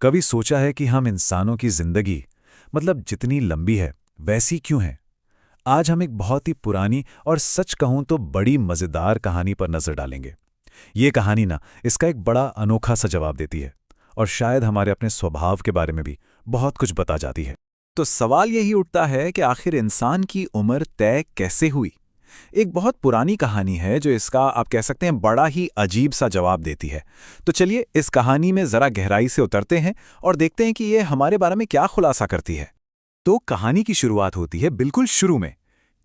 कभी सोचा है कि हम इंसानों की जिंदगी मतलब जितनी लंबी है वैसी क्यों है? आज हम एक बहुत ही पुरानी और सच कहूं तो बड़ी मजेदार कहानी पर नजर डालेंगे। ये कहानी ना इसका एक बड़ा अनोखा सा जवाब देती है और शायद हमारे अपने स्वभाव के बारे में भी बहुत कुछ बता जाती है। तो सवाल यही उठता है कि आखिर इंसान की उम्र तय कैसे हुई? एक बहुत पुरानी कहानी है जो इसका आप कह सकते हैं बड़ा ही अजीब सा जवाब देती है। तो चलिए इस कहानी में जरा गहराई से उतरते हैं और देखते हैं कि ये हमारे बारे में क्या खुलासा करती है। तो कहानी की शुरुआत होती है बिल्कुल शुरू में,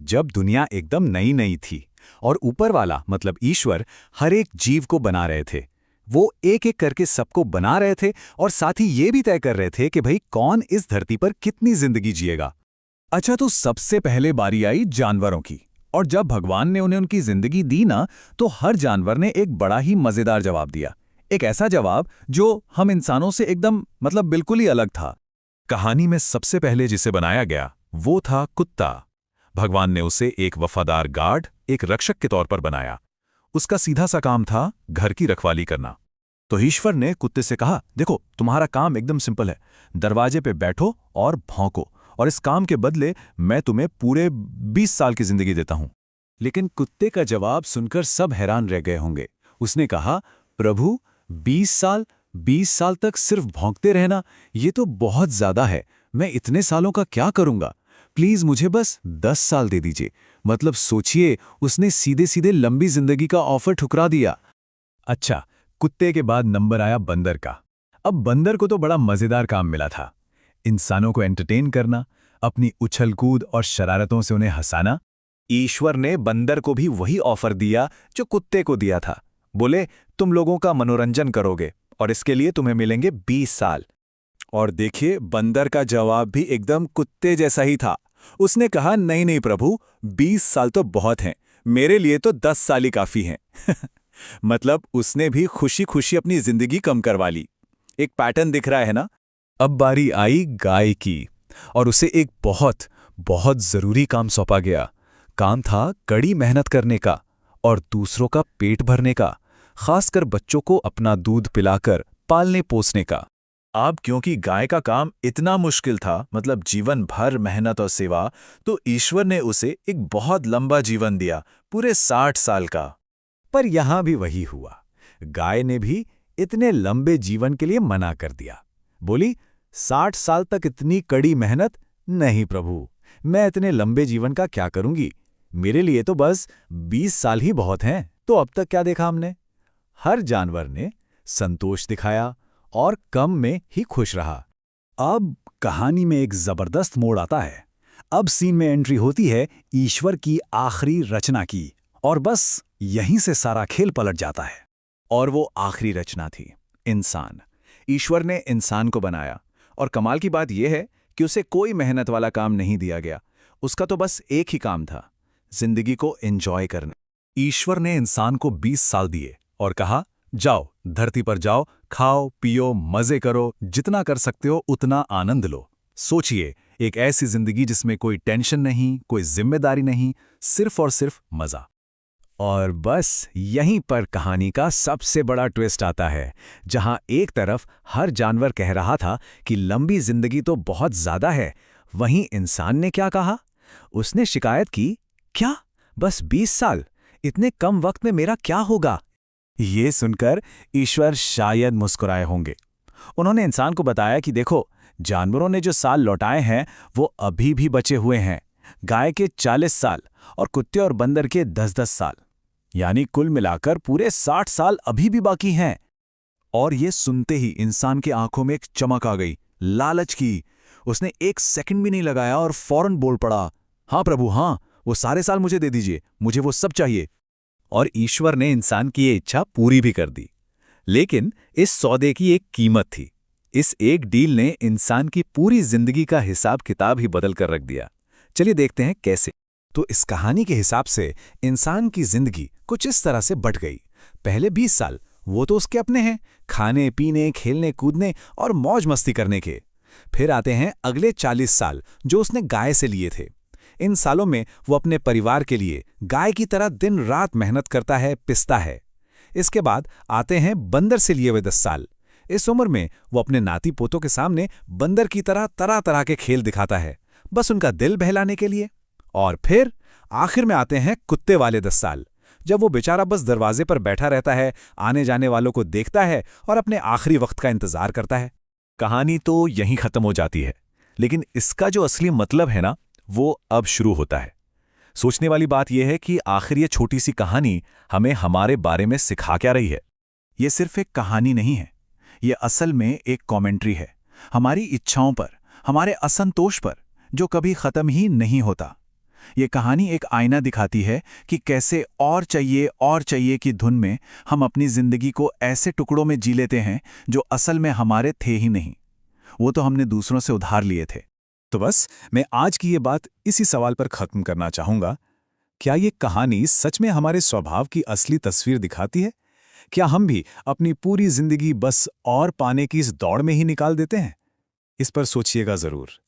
जब दुनिया एकदम नई नई थी और ऊपर वाला मतलब ईश्वर हर एक जीव को बना रहे थे। वो एक एक करके सबको बना रहे थे और साथ ही ये भी तय कर रहे थे कि भाई कौन इस धरती पर कितनी जिंदगी जिएगा। अच्छा, तो सबसे पहले बारी आई जानवरों की, और जब भगवान ने उन्हें उनकी जिंदगी दी ना, तो हर जानवर ने एक बड़ा ही मजेदार जवाब दिया। एक ऐसा जवाब जो हम इंसानों से एकदम मतलब बिल्कुल ही अलग था। कहानी में सबसे पहले जिसे बनाया गया वो था कुत्ता। भगवान ने उसे एक वफादार गार्ड, एक रक्षक के तौर पर बनाया। उसका सीधा सा काम था घर की रखवाली करना। तो ईश्वर ने कुत्ते से कहा, देखो तुम्हारा काम एकदम सिंपल है, दरवाजे पे बैठो और भौंको, और इस काम के बदले मैं तुम्हें पूरे 20 साल की जिंदगी देता हूं। लेकिन कुत्ते का जवाब सुनकर सब हैरान रह गए होंगे। उसने कहा, प्रभु 20 साल तक सिर्फ भौंकते रहना, ये तो बहुत ज्यादा है। मैं इतने सालों का क्या करूंगा? प्लीज मुझे बस 10 साल दे दीजिए। मतलब सोचिए, उसने सीधे सीधे लंबी जिंदगी का ऑफर ठुकरा दिया। अच्छा, कुत्ते के बाद नंबर आया बंदर का। अब बंदर को तो बड़ा मजेदार काम मिला था, इंसानों को एंटरटेन करना, अपनी उछल कूद और शरारतों से उन्हें हंसाना। ईश्वर ने बंदर को भी वही ऑफर दिया जो कुत्ते को दिया था। बोले, तुम लोगों का मनोरंजन करोगे और इसके लिए तुम्हें मिलेंगे 20 साल। और देखिए, बंदर का जवाब भी एकदम कुत्ते जैसा ही था। उसने कहा, नहीं नहीं प्रभु, 20 साल तो बहुत हैं, मेरे लिए तो 10 साल ही काफी हैं। मतलब उसने भी खुशी खुशी अपनी जिंदगी कम करवा ली। एक पैटर्न दिख रहा है ना? अब बारी आई गाय की, और उसे एक बहुत बहुत जरूरी काम सौंपा गया। काम था कड़ी मेहनत करने का और दूसरों का पेट भरने का, खासकर बच्चों को अपना दूध पिलाकर पालने पोसने का। अब क्योंकि गाय का काम इतना मुश्किल था, मतलब जीवन भर मेहनत और सेवा, तो ईश्वर ने उसे एक बहुत लंबा जीवन दिया, पूरे 60 साल का। पर यहां भी वही हुआ, गाय ने भी इतने लंबे जीवन के लिए मना कर दिया। बोली, 60 साल तक इतनी कड़ी मेहनत? नहीं प्रभु, मैं इतने लंबे जीवन का क्या करूंगी? मेरे लिए तो बस 20 साल ही बहुत हैं। तो अब तक क्या देखा हमने? हर जानवर ने संतोष दिखाया और कम में ही खुश रहा। अब कहानी में एक जबरदस्त मोड़ आता है। अब सीन में एंट्री होती है ईश्वर की आखिरी रचना की, और बस यहीं से सारा खेल पलट जाता है। और वो आखिरी रचना थी इंसान। ईश्वर ने इंसान को बनाया, और कमाल की बात यह है कि उसे कोई मेहनत वाला काम नहीं दिया गया। उसका तो बस एक ही काम था, जिंदगी को एंजॉय करना। ईश्वर ने इंसान को 20 साल दिए और कहा, जाओ धरती पर जाओ, खाओ पियो मजे करो, जितना कर सकते हो उतना आनंद लो। सोचिए, एक ऐसी जिंदगी जिसमें कोई टेंशन नहीं, कोई जिम्मेदारी नहीं, सिर्फ और सिर्फ मजा। और बस यहीं पर कहानी का सबसे बड़ा ट्विस्ट आता है, जहां एक तरफ हर जानवर कह रहा था कि लंबी जिंदगी तो बहुत ज्यादा है, वहीं इंसान ने क्या कहा? उसने शिकायत की, क्या बस 20 साल? इतने कम वक्त में मेरा क्या होगा? ये सुनकर ईश्वर शायद मुस्कुराए होंगे। उन्होंने इंसान को बताया कि देखो, जानवरों ने जो साल लौटाए हैं वो अभी भी बचे हुए हैं। गाय के 40 साल और कुत्ते और बंदर के 10-10 साल, यानी कुल मिलाकर पूरे 60 साल अभी भी बाकी हैं। और ये सुनते ही इंसान की आंखों में एक चमक आ गई, लालच की। उसने एक सेकंड भी नहीं लगाया और फौरन बोल पड़ा, हाँ प्रभु हाँ, वो सारे साल मुझे दे दीजिए, मुझे वो सब चाहिए। और ईश्वर ने इंसान की ये इच्छा पूरी भी कर दी। लेकिन इस सौदे की एक कीमत थी। इस एक डील ने इंसान की पूरी जिंदगी का हिसाब किताब ही बदल कर रख दिया। चलिए देखते हैं कैसे। तो इस कहानी के हिसाब से इंसान की जिंदगी कुछ इस तरह से बट गई। पहले 20 साल वो तो उसके अपने हैं, खाने पीने खेलने कूदने और मौज मस्ती करने के। फिर आते हैं अगले 40 साल जो उसने गाय से लिए थे। इन सालों में वो अपने परिवार के लिए गाय की तरह दिन रात मेहनत करता है, पिसता है। इसके बाद आते हैं बंदर से लिए हुए 10 साल। इस उम्र में वो अपने नाती पोतों के सामने बंदर की तरह तरह तरह के खेल दिखाता है, बस उनका दिल बहलाने के लिए। और फिर आखिर में आते हैं कुत्ते वाले 10 साल, जब वो बेचारा बस दरवाजे पर बैठा रहता है, आने जाने वालों को देखता है और अपने आखिरी वक्त का इंतजार करता है। कहानी तो यहीं खत्म हो जाती है, लेकिन इसका जो असली मतलब है ना, वो अब शुरू होता है। सोचने वाली बात यह है कि आखिर ये छोटी सी कहानी हमें हमारे बारे में सिखा क्या रही है। ये सिर्फ एक कहानी नहीं है, ये असल में एक कमेंट्री है हमारी इच्छाओं पर, हमारे असंतोष पर, जो कभी खत्म ही नहीं होता। ये कहानी एक आईना दिखाती है कि कैसे और चाहिए की धुन में हम अपनी जिंदगी को ऐसे टुकड़ों में जी लेते हैं जो असल में हमारे थे ही नहीं, वो तो हमने दूसरों से उधार लिए थे। तो बस मैं आज की ये बात इसी सवाल पर खत्म करना चाहूंगा, क्या ये कहानी सच में हमारे स्वभाव की असली तस्वीर दिखाती है? क्या हम भी अपनी पूरी जिंदगी बस और पाने की इस दौड़ में ही निकाल देते हैं? इस पर सोचिएगा जरूर।